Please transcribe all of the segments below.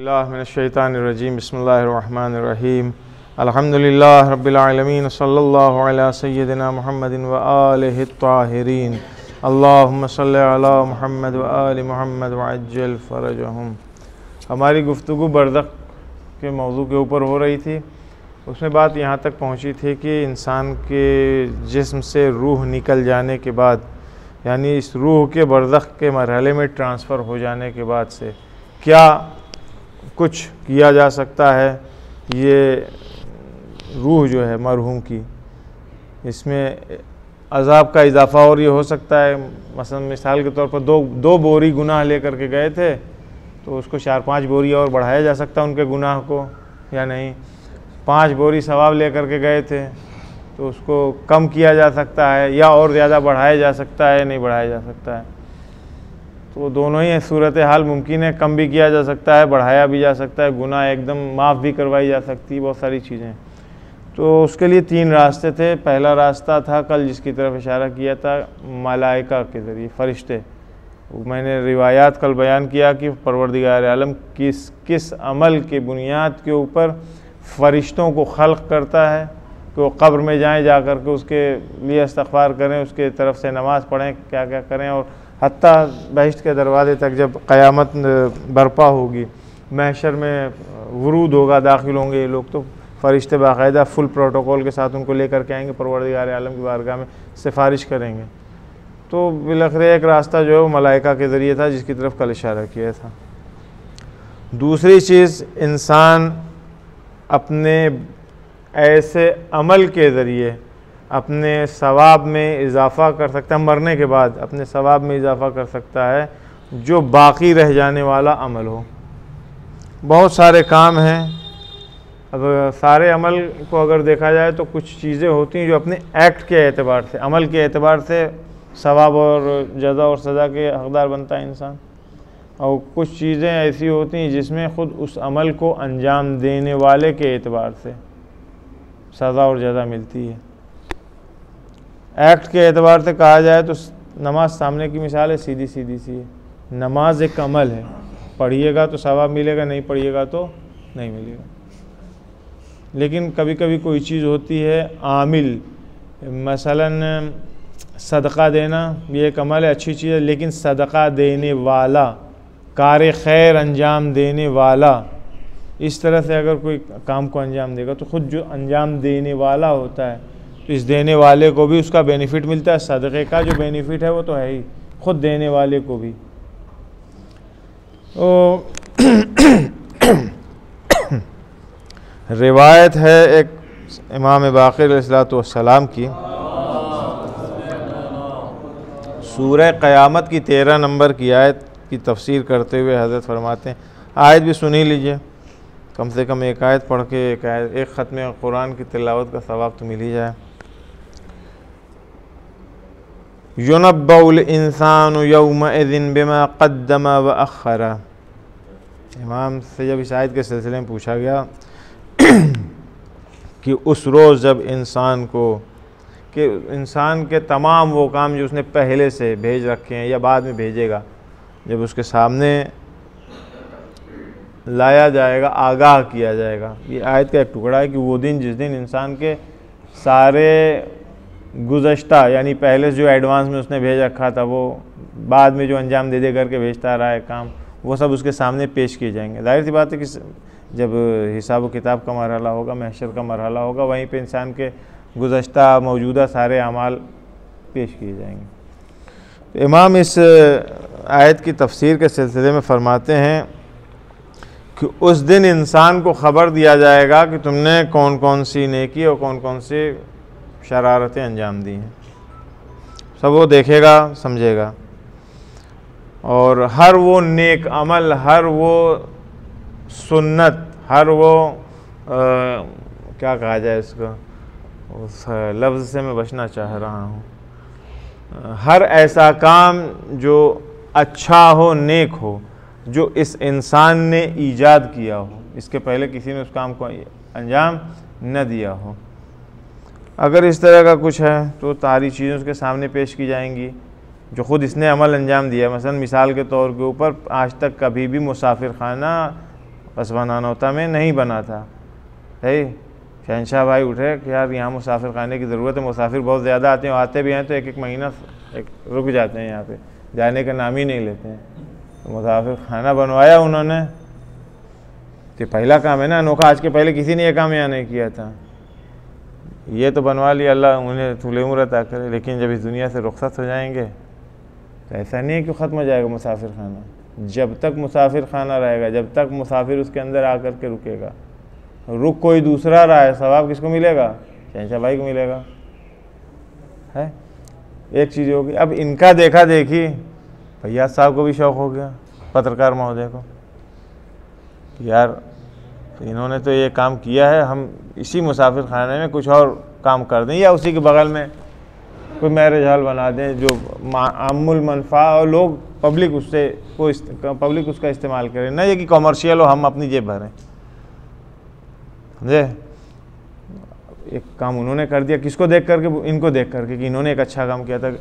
मिनश्शैतानिर्रजीम बिस्मिल्लाहिर्रहमानिर्रहीम अल्हम्दुलिल्लाह रब्बिल आलमीन सल्लल्लाहु अला सय्यदिना मुहम्मदिन व आलिहि त्ताहिरीन अल्लाहुम्मा सल्लि अला मुहम्मद व आलि मुहम्मद व अज्जिल फरजहुम। हमारी गुफ्तगू बर्ज़ख के मौजू के ऊपर हो रही थी। उसमें बात यहाँ तक पहुँची थी कि इंसान के जिस्म से रूह निकल जाने के बाद, यानी इस रूह के बर्ज़ख के मरहले में ट्रांसफ़र हो जाने के बाद से क्या कुछ किया जा सकता है। ये रूह जो है मरहूम की, इसमें अज़ाब का इजाफ़ा और ये हो सकता है। मसलन मिसाल के तौर पर दो बोरी गुनाह लेकर के गए थे तो उसको 4-5 बोरी और बढ़ाया जा सकता है उनके गुनाह को, या नहीं। 5 बोरी सवाब लेकर के गए थे तो उसको कम किया जा सकता है या और ज़्यादा बढ़ाया जा सकता है, नहीं बढ़ाया जा सकता है। तो दोनों ही सूरत हाल मुमकिन है, कम भी किया जा सकता है, बढ़ाया भी जा सकता है, गुनाह एकदम माफ़ भी करवाई जा सकती है, बहुत सारी चीज़ें। तो उसके लिए 3 रास्ते थे। पहला रास्ता था कल जिसकी तरफ इशारा किया था, मलाइका के ज़रिए, फ़रिश्ते। मैंने रिवायात कल बयान किया कि परवरदिगार आलम किस अमल के बुनियाद के ऊपर फ़रिश्तों को खल्क़ करता है कि वो कब्र में जाएँ, जा कर के उसके लिए इस्तग़फ़ार करें, उसके तरफ से नमाज़ पढ़ें, क्या क्या करें, और हत्ता बहिश्त के दरवाज़े तक जब क़यामत बरपा होगी, महशर में वरूद होगा, दाखिल होंगे ये लोग, तो फ़रिश्ते बाकायदा फुल प्रोटोकॉल के साथ उनको लेकर के आएंगे, परवरदिगार आलम की बारगाह में सिफारिश करेंगे। तो बिलखरे एक रास्ता जो है वो मलाइका के ज़रिए था जिसकी तरफ कल इशारा किया था। दूसरी चीज़, इंसान अपने ऐसे अमल के ज़रिए अपने सवाब में इजाफ़ा कर सकता है, मरने के बाद अपने सवाब में इजाफ़ा कर सकता है जो बाकी रह जाने वाला अमल हो। बहुत सारे काम हैं, अब सारे अमल को अगर देखा जाए तो कुछ चीज़ें होती हैं जो अपने एक्ट के एतबार से, अमल के एतबार से सवाब और जज़ा और सज़ा के हक़दार बनता है इंसान, और कुछ चीज़ें ऐसी होती हैं जिसमें ख़ुद उस अमल को अंजाम देने वाले के एतबार से सज़ा और जज़ा मिलती है। एक्ट के एतबार से कहा जाए तो नमाज सामने की मिसाल है, सीधी सीधी सी है। नमाज एक अमल है, पढ़िएगा तो सवाब मिलेगा, नहीं पढ़िएगा तो नहीं मिलेगा। लेकिन कभी कभी कोई चीज़ होती है आमिल, मसलन सदका देना, ये एक अमल है, अच्छी चीज़ है, लेकिन सदका देने वाला, कार खैर अंजाम देने वाला, इस तरह से अगर कोई काम को अंजाम देगा तो ख़ुद जो अंजाम देने वाला होता है तो इस देने वाले को भी उसका बेनिफिट मिलता है। सदक़े का जो बेनिफिट है वो तो है ही, ख़ुद देने वाले को भी। तो रिवायत है एक इमाम बाक़िर अलैहिस्सलाम की, सूरह क़यामत की 13 नंबर की आयत की तफसीर करते हुए हज़रत फरमाते हैं, आयत भी सुनी लीजिए, कम से कम एक आयत पढ़ के एक ख़त्म कुरान की तिलावत का सवाब तो मिल ही जाए। युनब्बउल इंसानु यौमइज़िन बिमा क़द्दम व अख़्ख़र। इमाम से जब इस आयत के सिलसिले में पूछा गया कि उस रोज़ जब इंसान के तमाम वो काम जो उसने पहले से भेज रखे हैं या बाद में भेजेगा, जब उसके सामने लाया जाएगा, आगाह किया जाएगा। ये आयत का एक टुकड़ा है कि वो दिन जिस दिन इंसान के सारे गुज़श्ता, यानी पहले जो एडवांस में उसने भेज रखा था, वो बाद में जो अंजाम दे करके भेजता रहा है काम, वो सब उसके सामने पेश किए जाएंगे। जाहिर सी बात है कि जब हिसाब व किताब का मरहला होगा, महशर का मरहला होगा, वहीं पे इंसान के गुज़श्ता मौजूदा सारे अमाल पेश किए जाएंगे। तो इमाम इस आयत की तफसीर के सिलसिले में फ़रमाते हैं कि उस दिन इंसान को ख़बर दिया जाएगा कि तुमने कौन कौन सी नेकी और कौन कौन सी शरारतें अंजाम दी हैं, सब वो देखेगा, समझेगा। और हर वो नेक अमल, हर वो सुन्नत, हर वो क्या कहा जाए इसको, उस लफ्ज़ से मैं बचना चाह रहा हूँ, हर ऐसा काम जो अच्छा हो, नेक हो, जो इस इंसान ने ईजाद किया हो, इसके पहले किसी ने उस काम को अंजाम न दिया हो, अगर इस तरह का कुछ है तो सारी चीज़ें उसके सामने पेश की जाएंगी जो ख़ुद इसने अमल अंजाम दिया। मसलन मिसाल के तौर के ऊपर आज तक कभी भी मुसाफिर खाना बस बनानौता में नहीं बना था। है शहंशाह भाई उठे कि यार यहाँ मुसाफिर खाने की ज़रूरत है, मुसाफिर बहुत ज़्यादा आते हैं, आते भी हैं तो एक एक महीना रुक जाते हैं यहाँ पे, जाने का नाम ही नहीं लेते हैं। तो मुसाफिर खाना बनवाया उन्होंने। तो पहला काम है ना अनोखा, आज के पहले किसी ने यह काम यहाँ नहीं किया था। ये तो बनवा लिया, अल्लाह उन्हें तूले उम्र अता करे, लेकिन जब इस दुनिया से रुखसत हो जाएंगे तो ऐसा नहीं है कि ख़त्म हो जाएगा मुसाफिर खाना। जब तक मुसाफिर खाना रहेगा, जब तक मुसाफिर उसके अंदर आकर के रुकेगा, रुक कोई दूसरा रहा है, सवाब किसको मिलेगा? शहंशाह भाई को मिलेगा। है एक चीज़ होगी। अब इनका देखा देखी फैयाज साहब को भी शौक़ हो गया, पत्रकार महोदय को, यार इन्होंने तो ये काम किया है, हम इसी मुसाफिर खाने में कुछ और काम कर दें या उसी के बगल में कोई मैरिज हॉल बना दें जो आमुल मनफा और लोग पब्लिक पब्लिक उसका इस्तेमाल करें, ना ये कि कॉमर्शियल हो हम अपनी जेब भरें। समझे? एक काम उन्होंने कर दिया, किसको देख करके? इनको देख करके कि इन्होंने एक अच्छा काम किया था।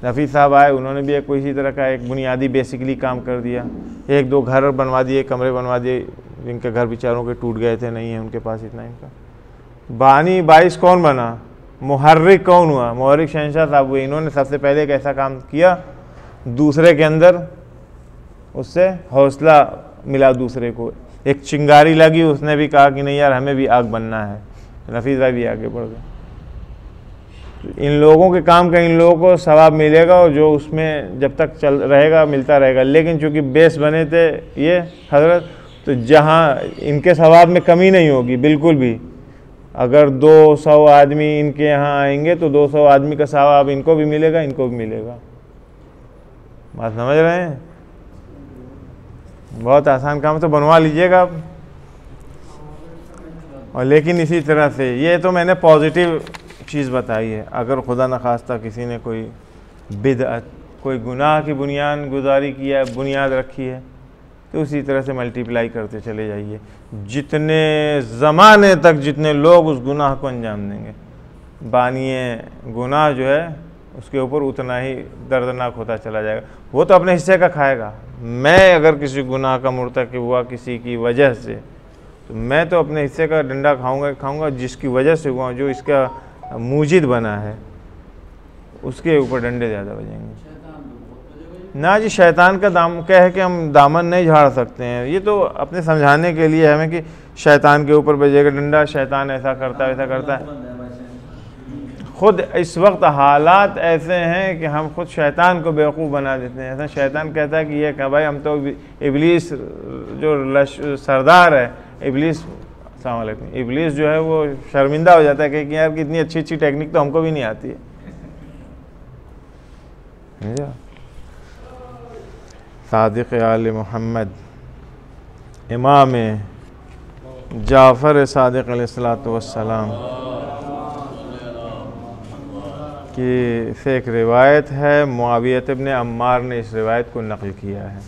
रफ़ी साहब आए, उन्होंने भी एक कोई इसी तरह का एक बुनियादी बेसिकली काम कर दिया, एक दो घर बनवा दिए, कमरे बनवा दिए, जिनके घर बेचारों के टूट गए थे, नहीं है उनके पास इतना इनका। बानी बाइस कौन बना? मुहर्रिक कौन हुआ? मुहर्रिक शहंशाह साहब हुए। इन्होंने सबसे पहले एक ऐसा काम किया, दूसरे के अंदर उससे हौसला मिला, दूसरे को एक चिंगारी लगी, उसने भी कहा कि नहीं यार हमें भी आग बनना है। नफीस भाई भी आगे बढ़ गए। इन लोगों के काम का इन लोगों को सवाब मिलेगा और जो उसमें जब तक चल रहेगा मिलता रहेगा। लेकिन चूंकि बेस बने थे ये हजरत, तो जहाँ इनके सवाब में कमी नहीं होगी बिल्कुल भी। अगर 200 आदमी इनके यहाँ आएंगे तो 200 आदमी का सवाब इनको भी मिलेगा, इनको भी मिलेगा। बात समझ रहे हैं? बहुत आसान काम तो बनवा लीजिएगा आप। और लेकिन इसी तरह से ये तो मैंने पॉजिटिव चीज़ बताई है। अगर खुदा न खास्ता किसी ने कोई बिदअत, कोई गुनाह की बुनियाद की है, बुनियाद रखी है, तो उसी तरह से मल्टीप्लाई करते चले जाइए। जितने ज़माने तक जितने लोग उस गुनाह को अंजाम देंगे, बानिए गुनाह जो है उसके ऊपर उतना ही दर्दनाक होता चला जाएगा। वो तो अपने हिस्से का खाएगा। मैं अगर किसी गुनाह का मुर्तकिब हुआ किसी की वजह से, तो मैं तो अपने हिस्से का डंडा खाऊंगा जिसकी वजह से हुआ, जो इसका मूजिद बना है उसके ऊपर डंडे ज़्यादा बजेंगे। ना जी, शैतान का दाम क्या है कि हम दामन नहीं झाड़ सकते हैं। ये तो अपने समझाने के लिए हमें कि शैतान के ऊपर बजेगा डंडा, शैतान ऐसा करता है वैसा करता है। खुद इस वक्त हालात ऐसे हैं कि हम खुद शैतान को बेवकूफ़ बना देते हैं। ऐसा शैतान कहता है कि ये क्या भाई, हम तो इबलीस जो सरदार है, इबलीस इबलीस जो है वो शर्मिंदा हो जाता है कि यार कितनी अच्छी अच्छी टेक्निक तो हमको भी नहीं आती है। सादिक़ आले मोहम्मद इमाम जाफ़र सादिक़ अलैहिस्सलातु वस्सलाम की से एक रिवायत है। मुआवियत इब्न अम्मार ने इस रिवायत को नक़ल किया है।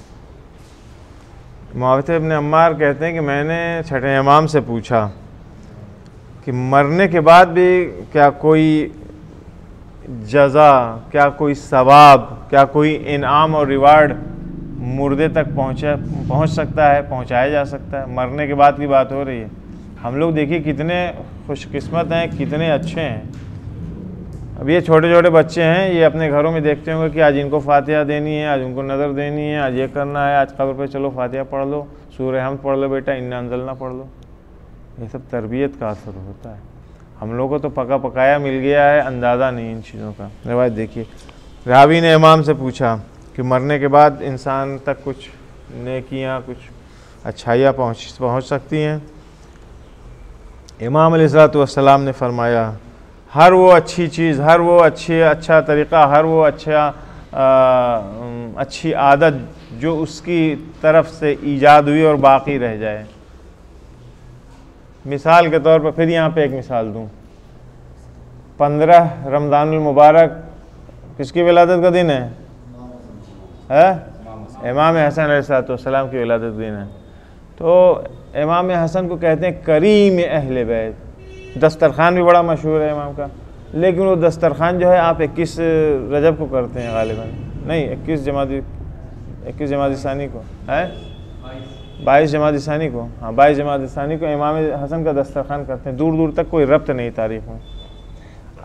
मुआवियत इब्न अम्मार कहते हैं कि मैंने छठे इमाम से पूछा कि मरने के बाद भी क्या कोई जज़ा, क्या कोई सवाब, क्या कोई इनाम और रिवार्ड मुर्दे तक पहुंच सकता है, पहुंचाया जा सकता है? मरने के बाद की बात हो रही है। हम लोग देखिए कितने खुशकिस्मत हैं, कितने अच्छे हैं। अब ये छोटे छोटे बच्चे हैं, ये अपने घरों में देखते होंगे कि आज इनको फातिहा देनी है, आज उनको नज़र देनी है, आज ये करना है, आज कब्र पे चलो फातिहा पढ़ लो, सूरह हमद पढ़ लो बेटा, इन्ना अंज़लना पढ़ लो। ये सब तरबियत का असर होता है। हम लोगों को तो पका पकाया मिल गया है, अंदाज़ा नहीं इन चीज़ों का। रिवायत देखिए, रावी ने इमाम से पूछा कि मरने के बाद इंसान तक कुछ नेकियां, कुछ अच्छाइयाँ पहुँच सकती हैं? इमाम अलैहिस्सलातु वस्सलाम ने फरमाया, हर वो अच्छी चीज़, हर वो अच्छा तरीक़ा, हर वो अच्छी आदत जो उसकी तरफ से ईजाद हुई और बाकी रह जाए। मिसाल के तौर पर फिर यहाँ पे एक मिसाल दूँ। 15 रमज़ानुल मुबारक किसकी विलादत का दिन है? इमाम हसन अलैहिस्सलाम की विलादत का दिन है। तो इमाम हसन को कहते हैं करीम अहले बैत। दस्तरखान भी बड़ा मशहूर है इमाम का, लेकिन वो दस्तरखान जो है आप 21 रजब को करते हैं गालिबन, नहीं 21 जमादी सानी को है, 22 जमात इसानी को, हाँ 22 जमात इसानी को इमाम हसन का दस्तरखान करते हैं। दूर दूर तक कोई रब्त नहीं तारीख में।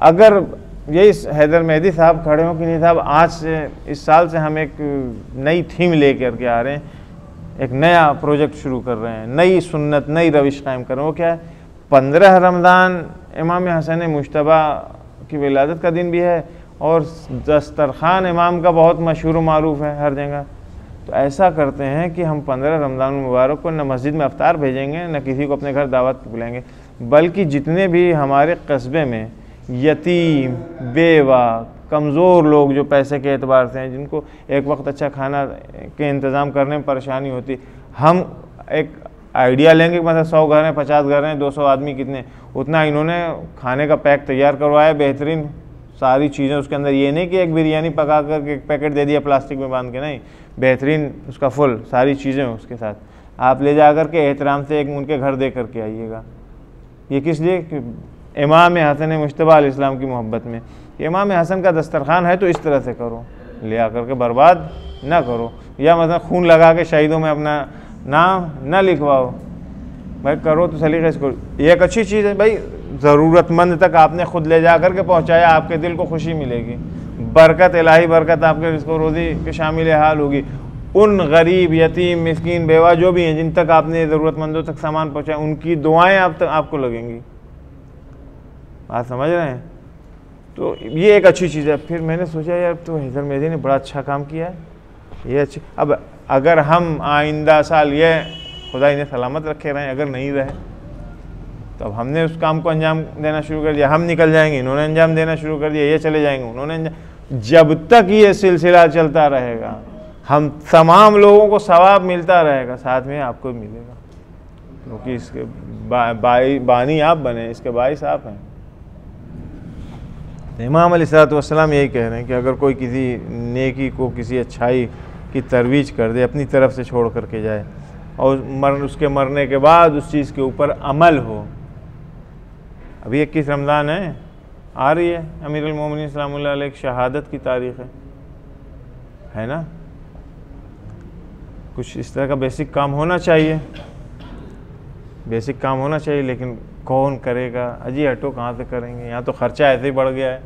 अगर यही हैदर मेहदी साहब खड़े हों कि नहीं साहब आज से इस साल से हम एक नई थीम लेकर के आ रहे हैं, एक नया प्रोजेक्ट शुरू कर रहे हैं, नई सुन्नत नई रविश कायम कर रहे हैं, वो क्या है 15 रमज़ान इमाम हसन मुश्तबा की विलादत का दिन भी है और दस्तरखान इमाम का बहुत मशहूर मारूफ है हर जगह। तो ऐसा करते हैं कि हम 15 रमज़ान मुबारक को न मस्जिद में अफ्तार भेजेंगे न किसी को अपने घर दावत पे बुलाएंगे, बल्कि जितने भी हमारे कस्बे में यतीम बेवा कमज़ोर लोग जो पैसे के एतबार से हैं, जिनको एक वक्त अच्छा खाना के इंतज़ाम करने में परेशानी होती, हम एक आइडिया लेंगे कि मतलब 100 घर हैं 50 घर हैं 200 आदमी कितने, उतना इन्होंने खाने का पैक तैयार करवाया बेहतरीन सारी चीज़ें उसके अंदर। ये नहीं कि एक बिरयानी पका कर एक पैकेट दे दिया प्लास्टिक में बांध के, नहीं, बेहतरीन उसका फुल सारी चीज़ें उसके साथ आप ले जा कर के एहतराम से एक उनके घर दे करके आइएगा। ये किस लिए कि इमाम हसन मुश्तबा अलैहिस्सलाम की मोहब्बत में। इमाम हसन का दस्तरखान है तो इस तरह से करो, ले आकर के बर्बाद ना करो, या मतलब खून लगा के शहीदों में अपना नाम ना लिखवाओ। भाई करो तो सलीक़े से करो, ये एक अच्छी चीज़ है भाई। ज़रूरतमंद तक आपने खुद ले जा कर के पहुँचाया, आपके दिल को खुशी मिलेगी, बरकत इलाही बरकत आपके रिज़्क़ और रोज़ी के शामिल हाल होगी। उन गरीब यतीम मिस्कीन बेवा जो भी हैं जिन तक आपने ज़रूरतमंदों तक सामान पहुँचाया, उनकी दुआएँ आपको लगेंगी। बात समझ रहे हैं? तो ये एक अच्छी चीज़ है। फिर मैंने सोचा यार तो हैदर मेहदी ने बड़ा अच्छा काम किया है, ये अच्छी। अब अगर हम आइंदा साल ये खुदा इन्हें सलामत रखे रहें, अगर नहीं रहे तो अब हमने उस काम को अंजाम देना शुरू कर दिया, हम निकल जाएंगे, इन्होंने अंजाम देना शुरू कर दिया, ये चले जाएंगे, उन्होंने जब तक ये सिलसिला चलता रहेगा हम तमाम लोगों को सवाब मिलता रहेगा, साथ में आपको भी मिलेगा, क्योंकि इसके बानी आप बने, इसके बाइस आप हैं। इमाम अलैहिस्सलाम यही कह रहे हैं कि अगर कोई किसी नेकी को किसी अच्छाई की तरवीज कर दे, अपनी तरफ से छोड़ करके जाए और उसके मरने के बाद उस चीज़ के ऊपर अमल हो। अभी 21 रमज़ान है, आ रही है, अमीरुल मोमिनीन सलामुल्लाह अलैह की शहादत की तारीख़ है ना। कुछ इस तरह का बेसिक काम होना चाहिए, बेसिक काम होना चाहिए, लेकिन कौन करेगा? अजी हटो, कहाँ से करेंगे? यहाँ तो ख़र्चा ऐसे ही बढ़ गया है,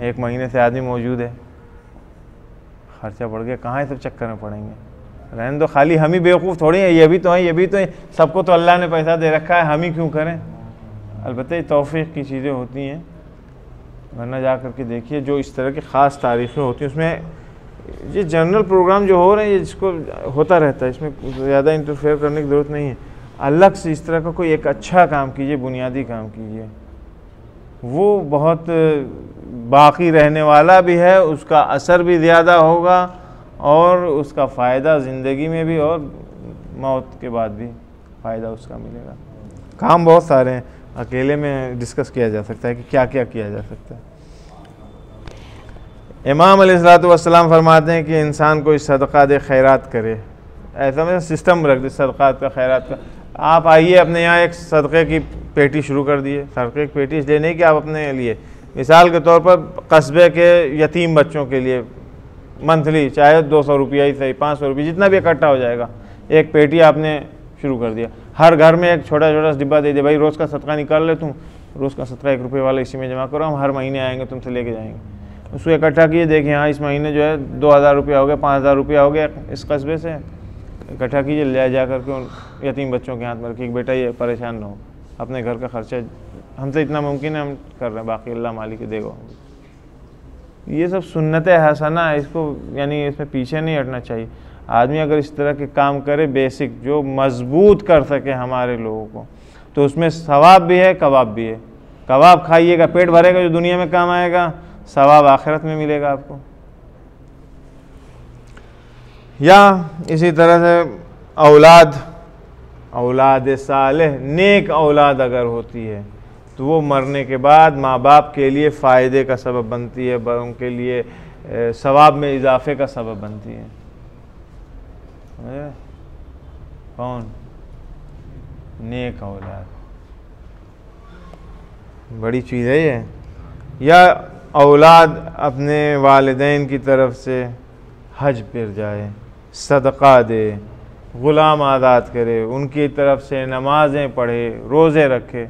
1 महीने से आदमी मौजूद है, ख़र्चा बढ़ गया, कहाँ ये सब चक्कर में पड़ेंगे? रहने दो, खाली हम ही बेवकूफ़ थोड़ी हैं, ये भी तो हैं, ये भी तो हैं, सबको तो अल्लाह ने पैसा दे रखा है, हम ही क्यों करें? अलबत्ता ये तौफ़ीक़ की चीज़ें होती हैं, वरना जा कर के देखिए जो इस तरह की ख़ास तारीख़ें होती हैं उसमें ये जनरल प्रोग्राम जो हो रहे हैं ये जिसको होता रहता है, इसमें ज़्यादा इंटरफेयर करने की ज़रूरत नहीं है। अलग से इस तरह का कोई एक अच्छा काम कीजिए, बुनियादी काम कीजिए, वो बहुत बाकी रहने वाला भी है, उसका असर भी ज़्यादा होगा और उसका फ़ायदा ज़िंदगी में भी और मौत के बाद भी फ़ायदा उसका मिलेगा। काम बहुत सारे हैं, अकेले में डिस्कस किया जा सकता है कि क्या क्या किया जा सकता है। इमाम अलैहिस्सलाम फरमाते हैं कि इंसान कोई सदक़ा दे, खैरात करे, ऐसा में सिस्टम रख दे सदक़ात का खैरात का। आप आइए अपने यहाँ एक सदक़े की पेटी शुरू कर दिए, सदक़े की पेटी इसलिए नहीं कि आप अपने लिए, मिसाल के तौर पर कस्बे के यतीम बच्चों के लिए मंथली चाहे 200 रुपया ही सही, 500 रुपये, जितना भी इकट्ठा हो जाएगा, एक पेटी आपने शुरू कर दिया। हर घर में एक छोटा छोटा डिब्बा दे दिया, भाई रोज़ का सदका निकाल ले, तुम रोज़ का सदका 1 रुपये वाला इसी में जमा करो, हम हर महीने आएंगे तुमसे लेके जाएंगे। उसको इकट्ठा किए, देखिए हाँ इस महीने जो है 2000 रुपया हो गया, 5000 रुपया हो गया, इस कस्बे से इकट्ठा कीजिए, ले जा करके उन यतीम बच्चों के हाथ में रखिए, बेटा ये परेशान ना हो, अपने घर का खर्चा हमसे इतना मुमकिन है हम कर रहे हैं, बाकी अल्लाह मालिक देगा। ये सब सुन्नत हसना है, इसको यानी इसमें पीछे नहीं हटना चाहिए। आदमी अगर इस तरह के काम करे बेसिक जो मजबूत कर सके हमारे लोगों को, तो उसमें सवाब भी है, कबाब भी है। कबाब खाइएगा, पेट भरेगा, जो दुनिया में काम आएगा, सवाब आखिरत में मिलेगा आपको। या इसी तरह से औलाद सालेह, नेक औलाद अगर होती है तो वो मरने के बाद माँ बाप के लिए फ़ायदे का सबब बनती है, उनके लिए सवाब में इजाफे का सबब बनती है। कौन? नेक औलाद, बड़ी चीज़ है ये। या औलाद अपने वालिदैन की तरफ से हज पर जाए, सदका दे, ग़ुलाम आज़ाद करे, उनकी तरफ से नमाज़ें पढ़े, रोज़े रखे,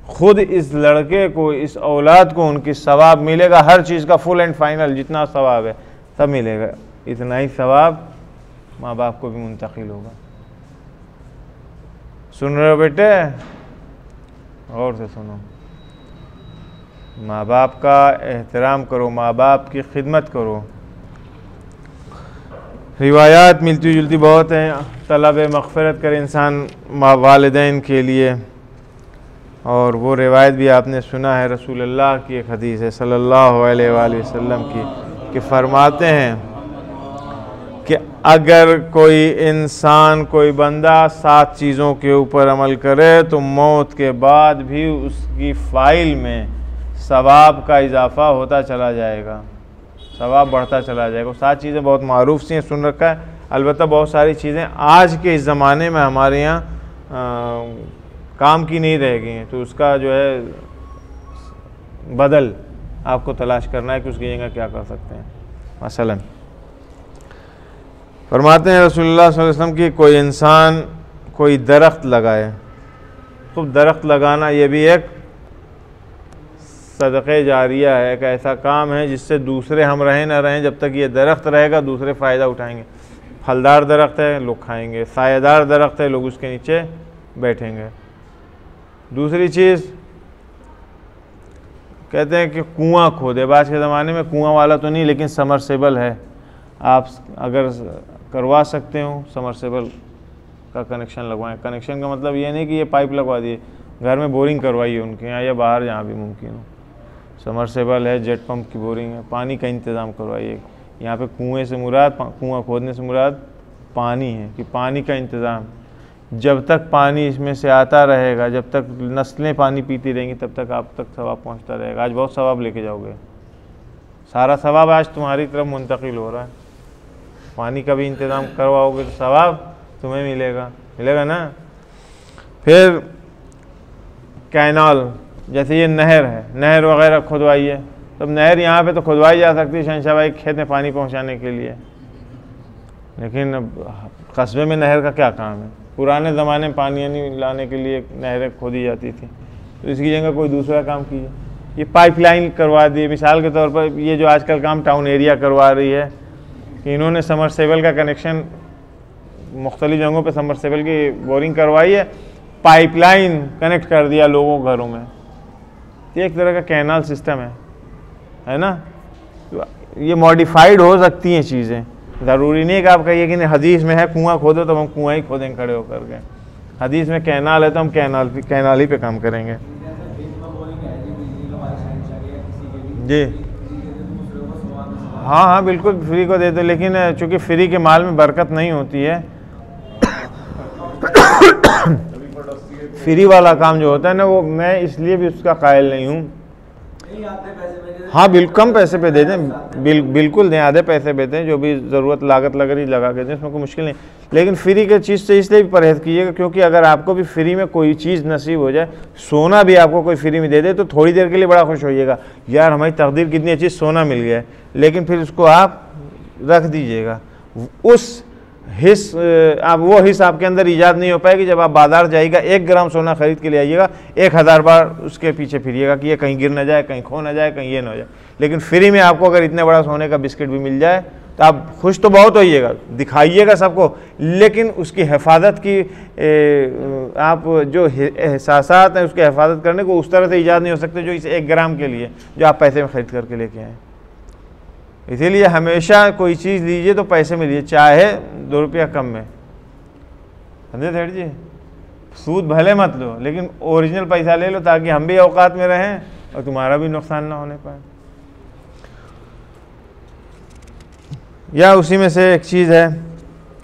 ख़ुद इस लड़के को, इस औलाद को उनकी सवाब मिलेगा, हर चीज़ का फुल एंड फाइनल जितना सवाब है सब मिलेगा। इतना ही सवाब माँ बाप को भी मुंतकिल होगा। सुन रहे हो बेटे? और से सुनो, माँ बाप का एहतराम करो, माँ बाप की खिदमत करो। रिवायात मिलती जुलती बहुत हैं, तलब मग़फ़िरत करे इंसान वालिदैन के लिए। और वो रिवायत भी आपने सुना है, रसूलुल्लाह की एक हदीस है सल्लल्लाहु अलैहि वसल्लम की, कि फरमाते हैं कि अगर कोई इंसान, कोई बंदा 7 चीज़ों के ऊपर अमल करे तो मौत के बाद भी उसकी फ़ाइल में सवाब का इजाफ़ा होता चला जाएगा, सवाब बढ़ता चला जाएगा। 7 चीज़ें बहुत मारूफ सी हैं, सुन रखा है। अलबत्ता बहुत सारी चीज़ें आज के इस ज़माने में हमारे यहाँ काम की नहीं रह गई हैं, तो उसका जो है बदल आपको तलाश करना है कि उसकी जगह क्या कर सकते हैं। मसलन फरमाते हैं रसूलुल्लाह सल्लल्लाहु अलैहि वसल्लम कि कोई इंसान कोई दरख्त लगाए, तो दरख्त लगाना ये भी एक सदक़े जारिया है, एक ऐसा काम है जिससे दूसरे हम रहें ना रहें, जब तक ये दरख्त रहेगा दूसरे फ़ायदा उठाएंगे। फलदार दरख्त है, लोग खाएंगे, सायेदार दरख्त है, लोग उसके नीचे बैठेंगे। दूसरी चीज़ कहते हैं कि कुआं खोदे। आज के ज़माने में कुआं वाला तो नहीं, लेकिन समरसेबल है, आप अगर करवा सकते हो समरसेबल का कनेक्शन लगवाएं। कनेक्शन का मतलब ये नहीं कि ये पाइप लगवा दिए, घर में बोरिंग करवाइए उनके यहाँ या बाहर जहाँ भी मुमकिन हो। समरसेबल है, जेट पंप की बोरिंग है, पानी का इंतज़ाम करवाइए। यहाँ पे कुएं से मुराद, कुआं खोदने से मुराद पानी है, कि पानी का इंतज़ाम, जब तक पानी इसमें से आता रहेगा, जब तक नस्लें पानी पीती रहेंगी, तब तक आप तक सवाब पहुँचता रहेगा। आज बहुत सवाब लेके जाओगे, सारा सवाब आज तुम्हारी तरफ मुंतकिल हो रहा है। पानी का भी इंतज़ाम करवाओगे तो सवाब तुम्हें मिलेगा, मिलेगा ना। फिर कैनाल, जैसे ये नहर है, नहर वगैरह खुदवाइए। तब नहर यहाँ पे तो खुदवाई जा सकती है शहंशाह भाई खेत में पानी पहुँचाने के लिए, लेकिन कस्बे में नहर का क्या काम है? पुराने ज़माने में पानी नहीं लाने के लिए नहरें खोदी जाती थी, तो इसकी जगह कोई दूसरा काम कीजिए। ये पाइपलाइन करवा दी, मिसाल के तौर पर ये जो आजकल काम टाउन एरिया करवा रही है कि इन्होंने समरसेबल का कनेक्शन मुख्तलिफ जगहों पे समरसेबल की बोरिंग करवाई है, पाइपलाइन कनेक्ट कर दिया लोगों के घरों में। ये एक तरह का कैनाल सिस्टम है ना। ये मॉडिफाइड हो सकती हैं चीज़ें, ज़रूरी नहीं कि आप कहिए कि हदीस में है कुआं खोदो तो हम कुआं ही खोदेंगे खड़े होकर के। हदीस में कैनाल है तो हम कैनाल ही पे काम करेंगे। जी हाँ हाँ बिल्कुल फ्री को दे दो, लेकिन चूँकि फ्री के माल में बरकत नहीं होती है। फ्री वाला काम जो होता है ना, वो मैं इसलिए भी उसका कायल नहीं हूँ। हाँ बिल्कुल कम पैसे पे दे दें, बिल्कुल दें, आधे पैसे पे दें, जो भी ज़रूरत लागत लग रही लगा के दें, इसमें कोई मुश्किल नहीं। लेकिन फ्री के चीज़ से इसलिए भी परहेज़ कीजिएगा, क्योंकि अगर आपको भी फ्री में कोई चीज़ नसीब हो जाए, सोना भी आपको कोई फ्री में दे दे, तो थोड़ी देर के लिए बड़ा खुश होइएगा, यार हमारी तकदीर कितनी अच्छी, सोना मिल गया है। लेकिन फिर उसको आप रख दीजिएगा, उस हिस्स आप वो हिस्स आपके अंदर ईजाद नहीं हो पाएगी। जब आप बाज़ार जाइएगा 1 ग्राम सोना ख़रीद के ले आइएगा, 1000 बार उसके पीछे फिरिएगा कि ये कहीं गिर ना जाए, कहीं खो ना जाए, कहीं ये ना हो जाए। लेकिन फ्री में आपको अगर इतने बड़ा सोने का बिस्किट भी मिल जाए तो आप खुश तो बहुत होइएगा, दिखाइएगा सबको, लेकिन उसकी हिफाजत की आप जो एहसासात हैं उसकी हिफाजत करने को उस तरह से ईजाद नहीं हो सकते जो इस 1 ग्राम के लिए जो आप पैसे में ख़रीद करके लेके आएँ। इसीलिए हमेशा कोई चीज़ लीजिए तो पैसे में लीजिए, चाहे 2 रुपया कम में। समझे सेठ जी? सूद भले मत लो, लेकिन ओरिजिनल पैसा ले लो, ताकि हम भी औकात में रहें और तुम्हारा भी नुकसान ना होने पाए। या उसी में से एक चीज़ है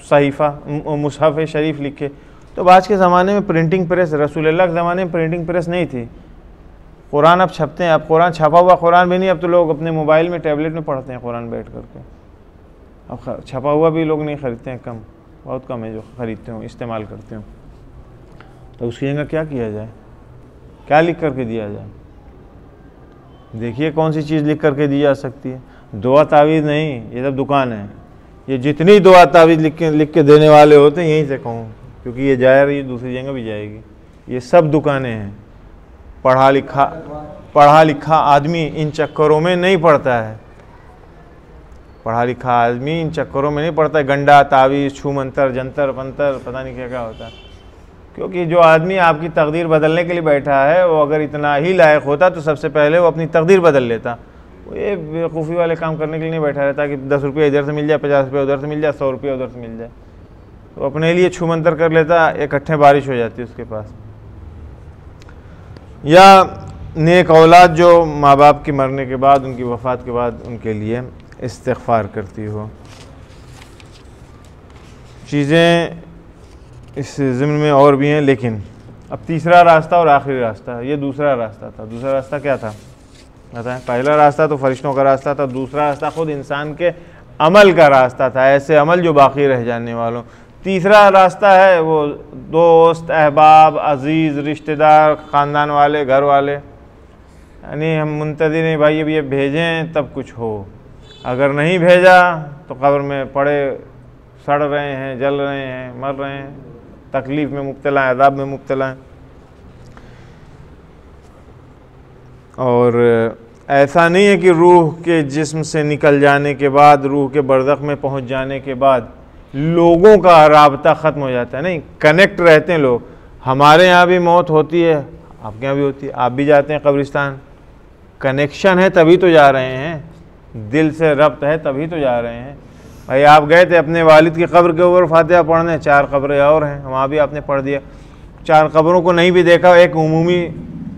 सहीफ़ा मुसहफ़ शरीफ लिखे, तो आज के ज़माने में प्रिंटिंग प्रेस, रसूलुल्लाह के ज़माने में प्रिंटिंग प्रेस नहीं थी। कुरान अब छपते हैं, अब कुरान छपा हुआ कुरान भी नहीं, अब तो लोग अपने मोबाइल में टैबलेट में पढ़ते हैं कुरान बैठ करके। अब छपा हुआ भी लोग नहीं ख़रीदते हैं, कम, बहुत कम है जो ख़रीदते हो, इस्तेमाल करते हो। तो उसकी जगह क्या किया जाए, क्या लिख करके दिया जाए? देखिए कौन सी चीज़ लिख करके दी जा सकती है। दुआ तावीज़ नहीं, ये सब दुकान है। ये जितनी दुआ तावीज़ लिख के देने वाले होते हैं यहीं से कहूँ, क्योंकि ये जा रही है दूसरी जगह भी जाएगी। ये सब दुकानें हैं। पढ़ा लिखा आदमी इन चक्करों में नहीं पड़ता है। पढ़ा लिखा आदमी इन चक्करों में नहीं पड़ता है। गंडा, तावीज़, छू मंतर, जंतर पंतर, पता नहीं क्या क्या होता है। क्योंकि जो आदमी आपकी तकदीर बदलने के लिए बैठा है, वो अगर इतना ही लायक होता तो सबसे पहले वो अपनी तकदीर बदल लेता। वो ये बेवकूफ़ी वाले काम करने के लिए नहीं बैठा रहता कि 10 रुपये इधर से मिल जाए, 50 रुपये उधर से मिल जाए, 100 रुपये उधर से मिल जाए। तो अपने लिए छू मंतर कर लेता, इकट्ठे बारिश हो जाती उसके पास। या नेक औलाद जो माँ बाप के मरने के बाद, उनकी वफ़ात के बाद उनके लिए इस्तिग़फ़ार करती हो। चीज़ें इस ज़िम्न में और भी हैं, लेकिन अब तीसरा रास्ता और आखिरी रास्ता, ये दूसरा रास्ता था। दूसरा रास्ता क्या था बताएं? पहला रास्ता तो फरिश्तों का रास्ता था, दूसरा रास्ता खुद इंसान के अमल का रास्ता था, ऐसे अमल जो बाकी रह जाने वालों। तीसरा रास्ता है वो दोस्त, अहबाब, अजीज़, रिश्तेदार, ख़ानदान वाले, घर वाले। यानी हम मुंतज़िर हैं भाई, अब ये भेजें तब कुछ हो, अगर नहीं भेजा तो कब्र में पड़े सड़ रहे हैं, जल रहे हैं, मर रहे हैं, तकलीफ़ में मुब्तला हैं, अज़ाब में मुब्तला हैं। और ऐसा नहीं है कि रूह के जिस्म से निकल जाने के बाद, रूह के बरज़ख में पहुंच जाने के बाद लोगों का राबता ख़त्म हो जाता है। नहीं, कनेक्ट रहते हैं लोग। हमारे यहाँ भी मौत होती है, आपके यहाँ भी होती है, आप भी जाते हैं कब्रिस्तान। कनेक्शन है तभी तो जा रहे हैं, दिल से रब्त है तभी तो जा रहे हैं। भाई आप गए थे अपने वालिद की कब्र के ऊपर फातिहा पढ़ने, 4 कब्रें और हैं, वहाँ भी आपने पढ़ दिया। 4 कब्रों को नहीं भी देखा, एक उमूमी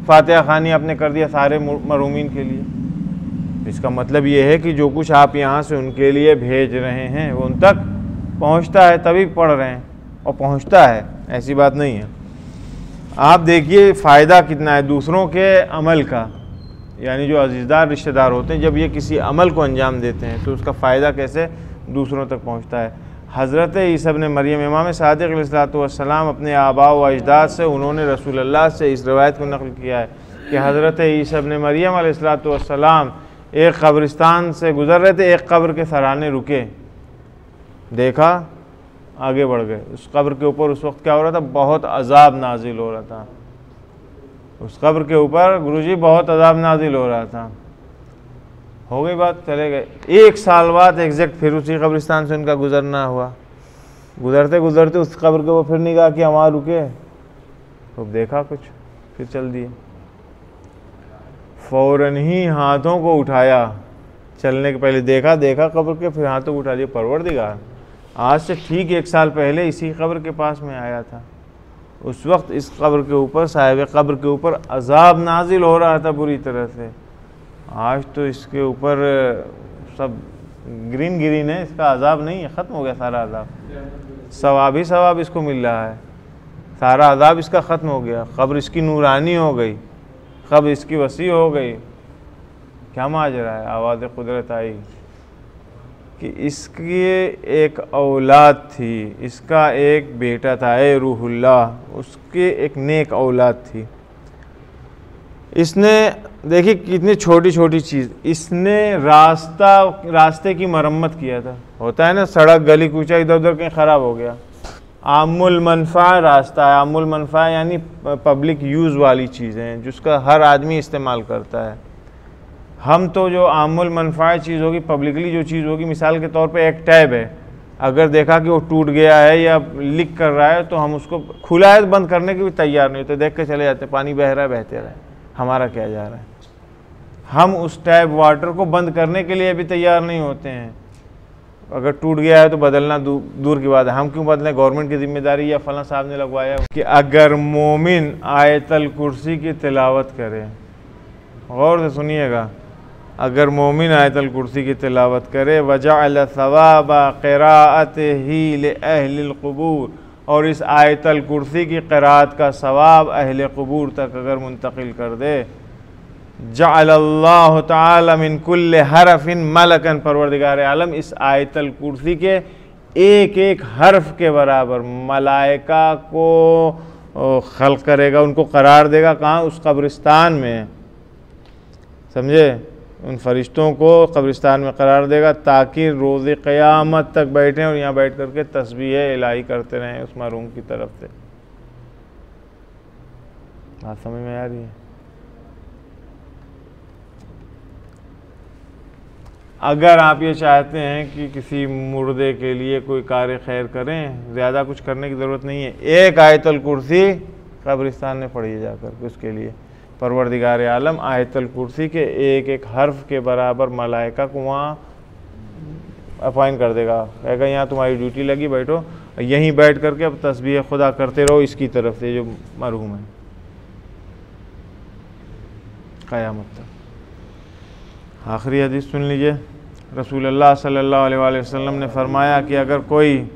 फातिहा खानी आपने कर दिया सारे मरूमीन के लिए। इसका मतलब ये है कि जो कुछ आप यहाँ से उनके लिए भेज रहे हैं वो उन तक पहुँचता है, तभी पढ़ रहे हैं, और पहुँचता है, ऐसी बात नहीं है। आप देखिए फ़ायदा कितना है दूसरों के अमल का। यानी जो अज़ीज़दार रिश्तेदार होते हैं, जब ये किसी अमल को अंजाम देते हैं तो उसका फ़ायदा कैसे दूसरों तक पहुँचता है। हज़रत ईसा इब्न मरियम, इमाम सादिक़ अलैहिस्सलाम अपने आबा व अजदाद से, उन्होंने रसूलुल्लाह से इस रवायत को नक़ल किया है कि हज़रत ईसा इब्न मरियम अलैहिस्सलाम एक कब्रिस्तान से गुज़र रहे थे, एक कब्र के सराहने रुके, देखा, आगे बढ़ गए। उस कब्र के ऊपर उस वक्त क्या हो रहा था? बहुत अज़ाब नाजिल हो रहा था। उस कब्र के ऊपर गुरुजी बहुत अज़ाब नाजिल हो रहा था। हो गई बात, चले गए। 1 साल बाद एग्जैक्ट फिर उसी कब्रिस्तान से उनका गुजरना हुआ। गुजरते गुजरते उस कब्र के ऊपर फिर निगाह किया, वहाँ रुके, तो देखा कुछ, फिर चल दिए। फ़ौरन ही हाथों को उठाया, चलने के पहले देखा कब्र के, फिर हाथों को उठा लिया। परवरदिगार, आज से ठीक 1 साल पहले इसी कब्र के पास में आया था, उस वक्त इस कब्र के ऊपर, साहिब कब्र के ऊपर अज़ाब नाजिल हो रहा था बुरी तरह से। आज तो इसके ऊपर सब ग्रीन ग्रीन है, इसका अज़ाब नहीं है, ख़त्म हो गया सारा अज़ाब, सवाब ही सवाब इसको मिल रहा है, सारा अज़ाब इसका ख़त्म हो गया। कब्र इसकी नूरानी हो गई, कब्र इसकी वसी हो गई। क्या माजरा है? आवाज़ कुदरत आई कि इसकी एक औलाद थी, इसका एक बेटा था, ए रूहुल्लाह, उसके एक नेक औलाद थी। इसने देखिए कितनी छोटी छोटी चीज़, इसने रास्ते की मरम्मत किया था। होता है ना, सड़क गली कूचा इधर उधर कहीं ख़राब हो गया, आमुल मनफ़ा रास्ता है। आमुल मनफ़ा यानी पब्लिक यूज़ वाली चीज़ें हैं जिसका हर आदमी इस्तेमाल करता है। हम तो जो आमुल मनफ़ा चीज़ होगी, पब्लिकली जो चीज़ होगी, मिसाल के तौर पे एक टैब है, अगर देखा कि वो टूट गया है या लीक कर रहा है तो हम उसको खुला है बंद करने के भी तैयार नहीं होते, देख के चले जाते, पानी बह रहा है बहते रहे, हमारा क्या जा रहा है। हम उस टैप वाटर को बंद करने के लिए भी तैयार नहीं होते हैं। अगर टूट गया है तो बदलना दूर की बात है, हम क्यों बदलें? गवर्नमेंट की जिम्मेदारी या फलां साहब ने लगवाया। कि अगर मोमिन आयतल कुर्सी की तिलावत करे, गौर से सुनिएगा, अगर मोमिन आयतल कुर्सी की तिलावत करे, वजअल सवाब क़िराअतिही लिअहलिल क़ुबूर, और इस आयतल कुर्सी की क़िराअत का सवाब अहले क़ुबूर तक अगर मुंतकिल कर दे, जअलल्लाहु तआला मिन कुल्लि हरफिन मलकन, परवरदिगार आलम इस आयतल कुर्सी के एक एक हर्फ के बराबर मलाइका को खल्क़ करेगा, उनको करार देगा। कहाँ? उस कब्रिस्तान में, समझे? उन फरिश्तों को कब्रिस्तान में करार देगा ताकि रोज़ क़यामत तक बैठें और यहाँ बैठ करके तस्बीह इलाही करते रहें उस मरहूम की तरफ से। बात समझ में आ रही है? अगर आप ये चाहते हैं कि किसी मुर्दे के लिए कोई कार्य खैर करें, ज़्यादा कुछ करने की ज़रूरत नहीं है, एक आयतुल कुर्सी कब्रिस्तान में पढ़िए जाकर उसके लिए। परवरदिगार आलम आयतुल कुर्सी के एक एक हर्फ के बराबर मलाइका को वहाँ अपॉइंट कर देगा, कहेगा यहाँ तुम्हारी ड्यूटी लगी, बैठो यहीं बैठ करके अब तस्बीह खुदा करते रहो इसकी तरफ से जो मरहूम है क़यामत तक। आखिरी हदीस सुन लीजिए। रसूलुल्लाह सल्लल्लाहु अलैहि वसल्लम ने फरमाया कि अगर कोई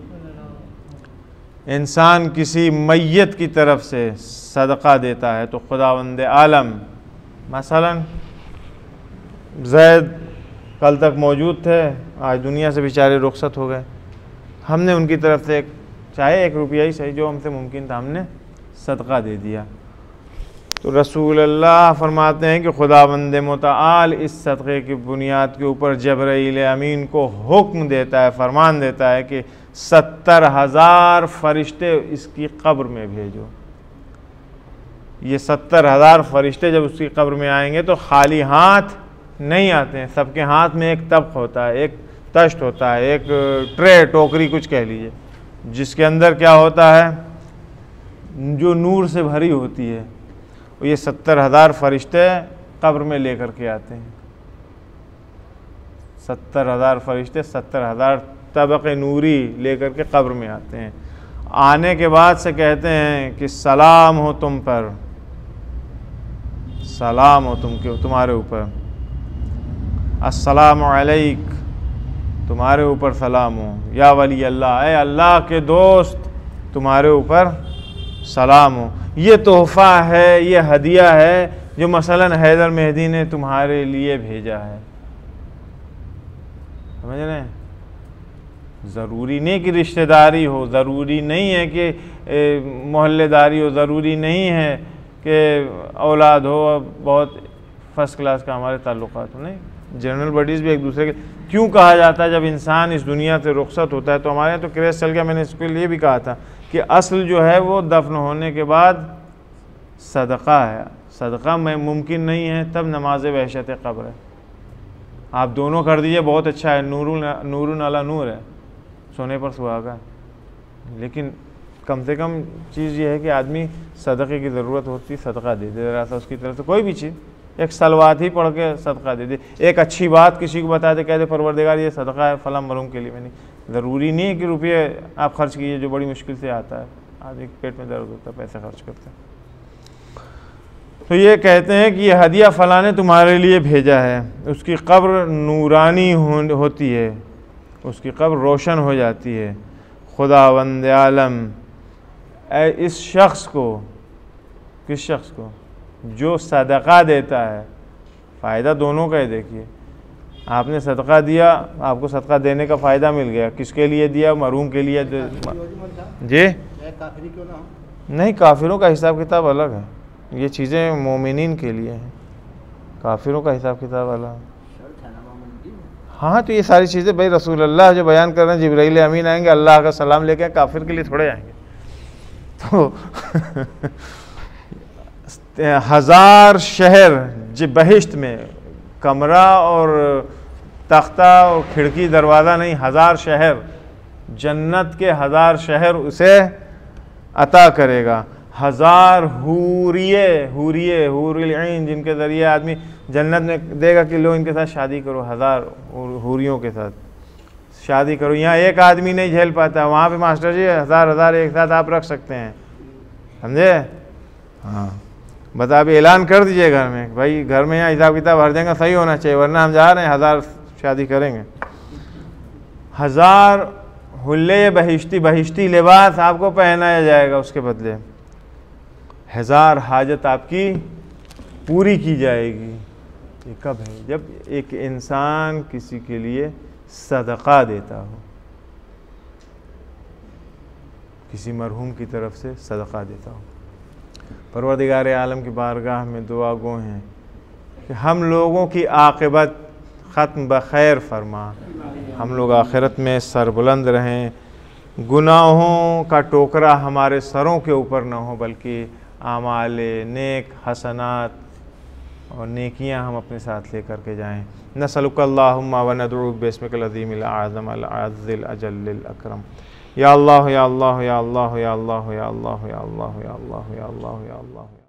इंसान किसी मैयत की तरफ से सदका देता है तो खुदावंद आलम, मसलन ज़ैद कल तक मौजूद थे, आज दुनिया से बेचारे रुखसत हो गए, हमने उनकी तरफ से चाहे 1 रुपया ही सही जो हमसे मुमकिन था हमने सदका दे दिया, तो रसूलुल्लाह फरमाते हैं कि खुदावंद मुतआल इस सदक़े की बुनियाद के ऊपर जबरील अमीन को हुक्म देता है, फरमान देता है कि 70,000 फरिश्ते इसकी कब्र में भेजो। ये 70,000 फरिश्ते जब उसकी कब्र में आएंगे तो खाली हाथ नहीं आते हैं, सबके हाथ में एक तब्क होता है, एक तश्त होता है, एक ट्रे टोकरी कुछ कह लीजिए, जिसके अंदर क्या होता है, जो नूर से भरी होती है। ये 70,000 फरिश्ते कब्र में लेकर के आते हैं। 70,000 फरिश्ते 70,000 तबक़े नूरी लेकर के कब्र में आते हैं। आने के बाद से कहते हैं कि सलाम हो तुम पर, सलाम हो तुम्हारे ऊपर, अस्सलामु अलैक, तुम्हारे ऊपर सलाम हो, या वली अल्लाह, ए अल्लाह के दोस्त तुम्हारे ऊपर सलाम हो। ये तोहफ़ा है, ये हदिया है जो मसलन हैदर मेहदी ने तुम्हारे लिए भेजा है। समझ रहे हैं? ज़रूरी नहीं कि रिश्तेदारी हो, ज़रूरी नहीं है कि मोहल्लेदारी हो, ज़रूरी नहीं है कि औलाद हो, बहुत फर्स्ट क्लास का हमारे ताल्लुकात हो, नहीं, जनरल बॉडीज़ भी एक दूसरे के। क्यों कहा जाता है जब इंसान इस दुनिया से रुखसत होता है, तो हमारे यहाँ तो क्रेज़ चल गया, मैंने इसके लिए भी कहा था कि असल जो है वो दफन होने के बाद सदका है, सदका में मुमकिन नहीं है तब नमाज वहशत क़ब्र है। आप दोनों कर दीजिए बहुत अच्छा है, नूरुन अला नूर है, सोने पर सुहागा। लेकिन कम से कम चीज़ ये है कि आदमी सदक़े की ज़रूरत होती, सदका दे दे ज़रा सा उसकी तरफ से, कोई भी चीज़, एक सलवात ही पढ़ के सदका दे दे, एक अच्छी बात किसी को बता दे, कह दे परवरदिगार ये सदका है फ़लाँ मरहूम के लिए। मैंने ज़रूरी नहीं है कि रुपये आप खर्च कीजिए जो बड़ी मुश्किल से आता है, आदमी के पेट में दर्द होता है, पैसे खर्च करते हैं। तो ये कहते हैं कि ये हदिया फ़लाँ ने तुम्हारे लिए भेजा है, उसकी कब्र नूरानी होती है, उसकी कब्र रोशन हो जाती है। खुदावंद आलम इस शख्स को, किस शख्स को, जो सदका देता है, फ़ायदा दोनों का है। देखिए आपने सदका दिया, आपको सदका देने का फ़ायदा मिल गया, किसके लिए दिया, मरहूम के लिए। जी नहीं, काफिरों का हिसाब किताब अलग है, ये चीज़ें मोमिनीन के लिए हैं, काफिरों का हिसाब किताब अलग है। हाँ, तो ये सारी चीज़ें भाई रसूलुल्लाह जो बयान कर रहे हैं, जिब्राइल अमीन आएंगे अल्लाह का सलाम लेके, काफिर के लिए थोड़े आएंगे। तो 1000 शहर जो बहिश्त में, कमरा और तख्ता और खिड़की दरवाज़ा नहीं, 1000 शहर, जन्नत के 1000 शहर उसे अता करेगा। 1000 हूरिल ऐन, जिनके ज़रिए आदमी जन्नत में देगा कि लो इनके साथ शादी करो, 1000 हूरियों के साथ शादी करो। यहाँ एक आदमी नहीं झेल पाता, वहाँ पे मास्टर जी 1000 एक साथ आप रख सकते हैं, समझे? हाँ, बता अभी ऐलान कर दीजिए घर में, भाई घर में यहाँ हिसाब किताब हर जगह सही होना चाहिए, वरना हम जा रहे हैं 1000 शादी करेंगे। 1000 हुल्ले बहिश्ती लिबास आपको पहनाया जाएगा, उसके बदले 1000 हाजत आपकी पूरी की जाएगी। ये कब है? जब एक इंसान किसी के लिए सदका देता हो, किसी मरहूम की तरफ से सदका देता हो। परवरदिगार आलम की बारगाह में दुआ गो हैं कि हम लोगों की आक़िबत ख़त्म बख़ैर फरमा, हम लोग आखिरत में सरबुलंद रहें, गुनाहों का टोकरा हमारे सरों के ऊपर न हो, बल्कि आमाले नेक हसनात और नेकियां हम अपने साथ लेकर के जाएं। नसअलुकल्लाहुम्मा व नदउ बिस्मिकल अज़ीमिल आज़म अल अज़्ज़िल अजल्लिल अकरम। या अल्लाह या अल्लाह या अल्लाह या अल्लाह या अल्लाह या अल्लाह या अल्लाह या अल्लाह या अल्लाह।